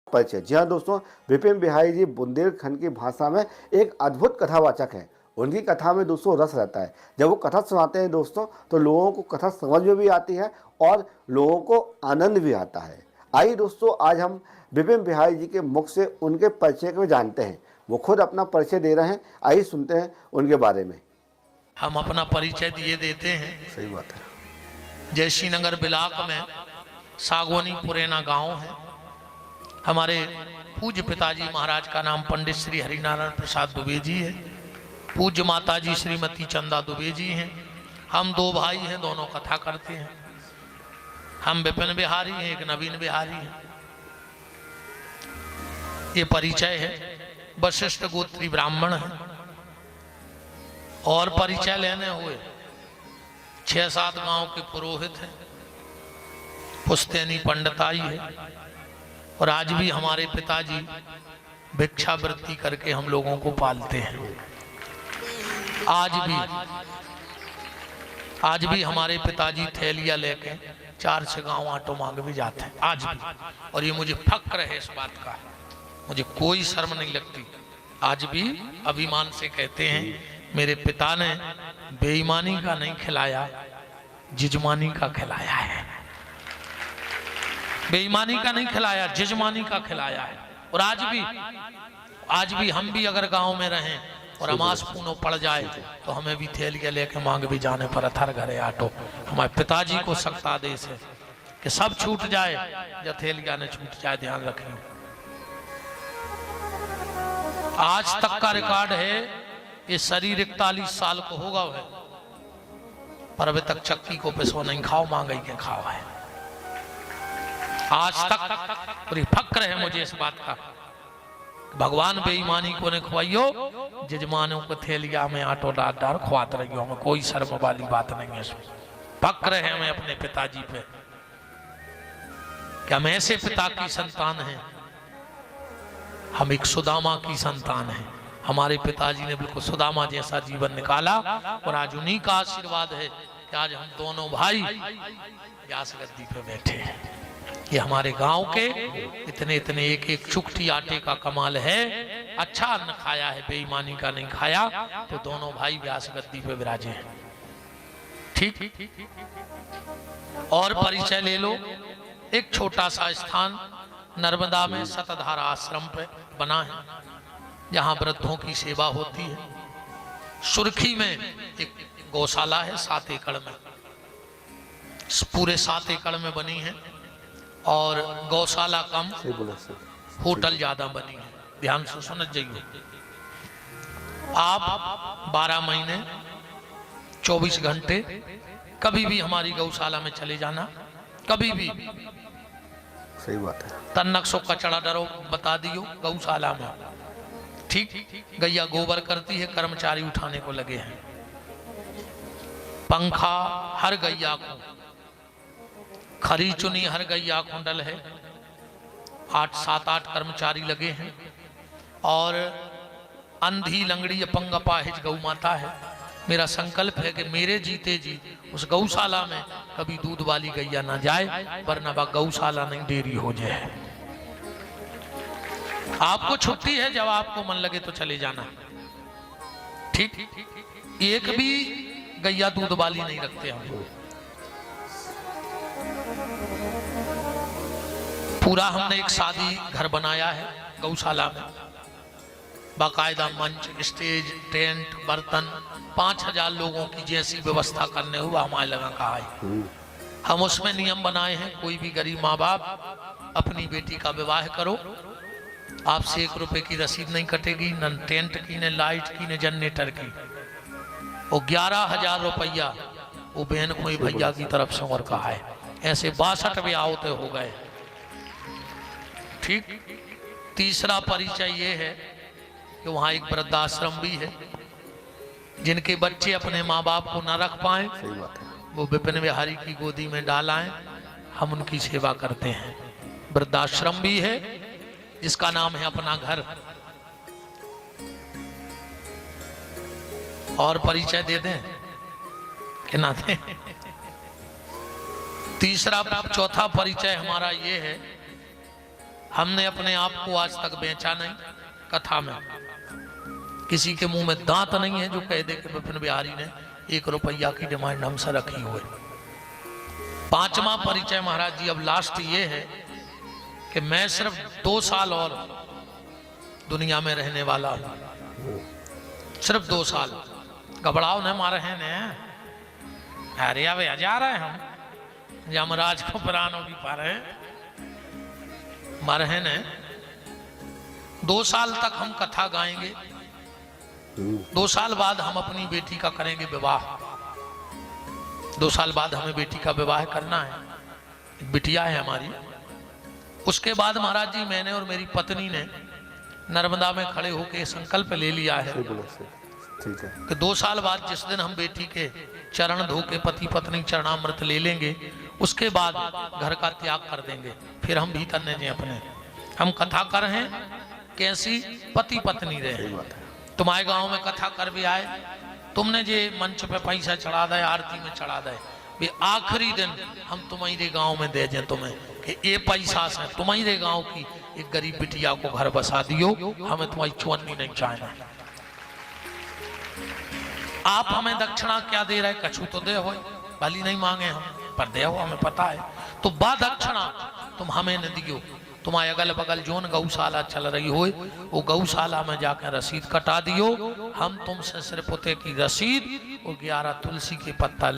परिचय। जी हाँ दोस्तों, विपिन बिहारी जी बुंदेलखंड की भाषा में एक अद्भुत कथावाचक हैं। उनकी कथा में दोस्तों रस रहता है। जब वो कथा सुनाते हैं दोस्तों, तो लोगों को कथा समझ में भी आती है और लोगों को आनंद भी आता है। आइए दोस्तों, आज हम विपिन बिहारी जी के मुख से उनके परिचय को जानते हैं। वो खुद अपना परिचय दे रहे हैं। आइए सुनते हैं उनके बारे में। हम अपना परिचय दिए देते हैं। सही बात है। जयश्री नगर बिलाक में सागवानी पुरेना गांव है। हमारे पूज्य पिताजी महाराज का नाम पंडित श्री हरिनारायण प्रसाद दुबे जी है। पूज्य माता जी श्रीमती चंदा दुबे जी हैं। हम दो भाई हैं, दोनों कथा करते हैं। हम विपिन बिहारी हैं, एक नवीन बिहारी हैं। ये परिचय है। वशिष्ठ गोत्री ब्राह्मण है और परिचय लेने हुए 6-7 गांव के पुरोहित हैं। पुश्तैनी पंडिताई है और आज भी हमारे पिताजी भिक्षावृत्ति करके हम लोगों को पालते हैं। आज भी हमारे पिताजी थैलियां लेके 4-6 गांव आटो मांग भी जाते हैं आज भी। और ये मुझे फक्र है इस बात का, मुझे कोई शर्म नहीं लगती। आज भी अभिमान से कहते हैं, मेरे पिता ने बेईमानी का नहीं खिलाया, जिजमानी का खिलाया है। बेईमानी का नहीं खिलाया, जिजमानी का खिलाया है। और आज भी हम भी अगर गांव में रहें और अमास पूनो पड़ जाए तो हमें भी थैलियां लेके मांग भी जाने पर अथर घरे आटो। हमारे पिताजी को सख्त आदेश है कि सब छूट जाए या थैलियां न छूट जाए, ध्यान रखें। आज तक का रिकॉर्ड है, ये शरीर 41 साल को होगा है, पर अभी तक चक्की को पिसो नहीं खाओ, मांगई के खाओ है। आज तक पूरी फक्र है मुझे इस बात का, भगवान बेईमानी को ने खुआइयो, जजमानों को थैलिया में आटो डाल डाल खुआत रहियो। हमें कोई शर्म वाली बात नहीं है इसमें। फक्र है हमें अपने पिताजी पे कि हम ऐसे पिता की संतान हैं। हम एक सुदामा की संतान हैं। हमारे पिताजी ने बिल्कुल सुदामा जैसा जीवन निकाला और आज उन्हीं का आशीर्वाद है कि आज हम दोनों भाई व्यास गद्दी पे बैठे हैं। ये हमारे गांव के इतने एक चुटकी आटे का कमाल है। अच्छा अन्न खाया है, बेईमानी का नहीं खाया, तो दोनों भाई व्यास गद्दी पे विराजे हैं। ठीक। और परिचय ले लो। एक छोटा सा स्थान नर्मदा में सतधारा आश्रम पे बना है, जहां वृद्धों की सेवा होती है। सुर्खी में एक गौशाला है 7 एकड़ में, पूरे 7 एकड़ में बनी है। और गौशाला कम, होटल ज्यादा बनी है। ध्यान से सुन जाइए। आप 12 महीने 24 घंटे कभी भी हमारी गौशाला में चले जाना, कभी भी। सही बात है। तन्नक सो कचड़ा डरो बता दियो गौशाला में। ठीक। गैया गोबर करती है, कर्मचारी उठाने को लगे हैं। पंखा हर गैया को, खरी चुनी हर गैया कुंडल है। 7-8 कर्मचारी लगे हैं। और अंधी लंगड़ी अपंग अपाहिज गौ माता है। मेरा संकल्प है कि मेरे जीते जी उस गौशाला में कभी दूध वाली गैया ना जाए, वरना वह गौशाला नहीं डेयरी हो जाए। आपको छुट्टी है, जब आपको मन लगे तो चले जाना। ठीक। एक भी गैया दूध वाली नहीं रखते हम। पूरा हमने एक शादी घर बनाया है गौशाला में। बाकायदा मंच, स्टेज, टेंट, बर्तन, 5000 लोगों की जैसी व्यवस्था करने हुआ हमारे लगा कहा है। हम उसमें नियम बनाए हैं, कोई भी गरीब माँ बाप अपनी बेटी का विवाह करो, आपसे 1 रुपए की रसीद नहीं कटेगी, न टेंट की, न लाइट की, न जनरेटर की। वो 11,000 रुपया वो बहन कोई भैया की तरफ से और कहा है। ऐसे 62 ब्याह होते हो गए। ठीक। तीसरा परिचय ये है कि वहाँ एक वृद्धाश्रम भी है। जिनके बच्चे अपने माँ बाप को न रख पाए, वो विपिन बिहारी की गोदी में डालाएं, हम उनकी सेवा करते हैं। वृद्धाश्रम भी है जिसका नाम है अपना घर। और परिचय दे दें कि ना दें? चौथा परिचय हमारा ये है हमने अपने आप को आज तक बेचा नहीं। कथा में किसी के मुंह में दांत नहीं है जो कह दे कि विपिन बिहारी ने 1 रुपया की डिमांड हमसे रखी हुई। 5वां परिचय महाराज जी, अब लास्ट ये है कि मैं सिर्फ 2 साल और दुनिया में रहने वाला हूं, सिर्फ 2 साल। घबराओ न मारे हैं ने, अरे अब जा रहे हम यमराज को प्राण भी पा रहे मारे हैं ने। 2 साल तक हम कथा गाएंगे, 2 साल बाद हम अपनी बेटी का करेंगे विवाह। 2 साल बाद हमें बेटी का विवाह करना है, एक बिटिया है हमारी। उसके बाद महाराज जी मैंने और मेरी पत्नी ने नर्मदा में खड़े होकर संकल्प ले लिया है ठीक है कि 2 साल बाद जिस दिन हम बेटी के चरण धो के पति पत्नी चरणामृत ले लेंगे, उसके बाद घर का त्याग कर देंगे, फिर हम भीतर ने अपने हम कथा कर हैं कैसी पति पत्नी रहे। तुम्हारे गांव में कथा कर भी आए, तुमने जे मंच पे पैसा चढ़ा दे, आरती में चढ़ा दे, वे आखिरी दिन हम तुम्हारे गांव में दे दें तुम्हें कि ये पैसा से तुम्हारे गांव की एक गरीब बिटिया को घर बसा दियो, हमें तुम्हारी चुन्नी नहीं चाहिए। आप हमें दक्षिणा क्या दे रहे, कछु तो दे हो, भली नहीं मांगे हम, पर दे हो हमें पता है, तो बा दक्षिणा तुम हमें न दियो। तुम्हारे अगल बगल जोन गौशाला चल रही हो, वो गौशाला में जाकर रसीद कटा दियो, हम तुमसे सिर्फ उते की रसीद और 11 तुलसी के पत्ता